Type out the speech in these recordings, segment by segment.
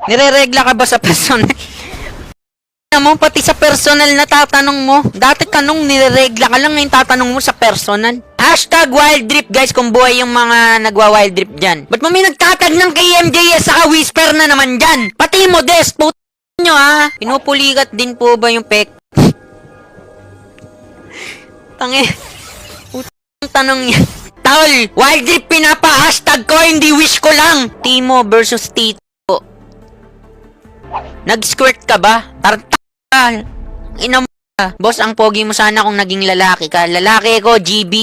Nireregla ka ba sa personal? Mo, pati sa personal na tatanong mo. Dati tanong, nireregla ka lang, ngayon tatanong mo sa personal. Hashtag wild drip, guys, kung buhay yung mga nagwa-wild drip dyan. Ba't mo may nagtatag ng kay MJS saka whisper na naman dyan? Pati Modest, puto nyo ha. Pinupulikat din po ba yung pek? Tangi. Putang tanong yan. Tol, wild drip pinapa-hashtag ko, hindi wish ko lang. Timo versus Tito. Nag-squirt ka ba? Tartal. Ina mo ka. Boss, ang pogi mo sana kung naging lalaki ka. Lalaki ko, GB.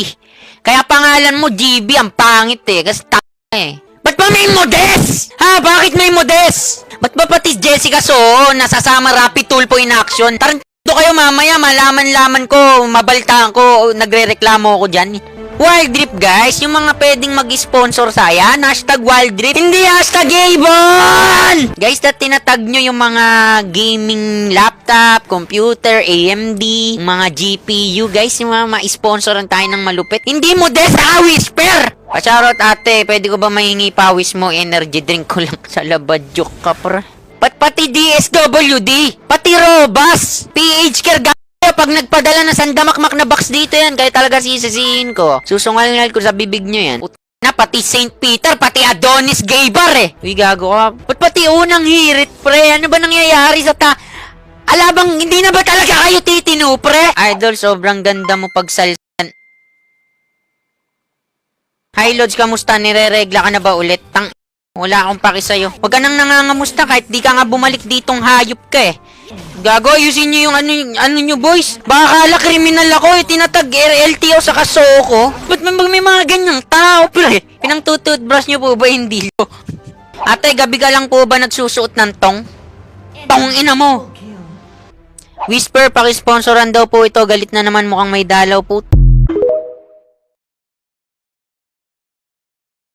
Kaya pangalan mo, GB. Ang pangit eh. Kasi eh. Ba't ba may Modest? Ha? Bakit may Modest? Ba't ba pati Jessica So nasasama Rapid Tulpo in action? Tarantado kayo mamaya. Malaman-laman ko. Mabaltaan ko. Nagre-reklamo ako dyan. Wild Drip, guys. Yung mga pwedeng mag-sponsor sa yan. Hashtag Wild Drip. Hindi hashtag Avon! Guys, na tinatag nyo yung mga gaming laptop, computer, AMD, yung mga GPU. Guys, yung mga ma-sponsoran tayo ng malupit. Hindi Modest, whisper! Pacharot, ate. Pwede ko ba mahingi pawis mo? Energy drink ko lang sa labad. Joke ka, pra. Pati DSWD. Pati Robas. PH Care. Pag nagpadala ng sandamakmak na box dito yan, kaya talaga sisisihin ko. Susungal ko sa bibig nyo yan. Na pati St. Peter, pati Adonis Gaybar eh. Uy, gago ka. Ba't pati unang hirit, pre? Ano ba nangyayari sa Alabang, hindi na ba talaga kayo titino, pre? Idol, sobrang ganda mo pagsalsan. Hi, Lods, kamusta? Nire-regla ka na ba ulit? Wala akong paki sa'yo. Huwag ka nang nangangamusta kahit di ka nga bumalik ditong hayop ka eh. Gago, ayusin nyo yung ano nyo, boys. Baka kala kriminal ako eh. Tinatag LTO sa kaso ko. Ba't may mga ganyang tao, pre? Pinang-toothbrush nyo po ba hindi lo? Ate, gabi ka lang po ba nagsusuot ng tong? Tong ina mo. Whisper, pakisponsoran daw po ito. Galit na naman mukhang may dalaw po.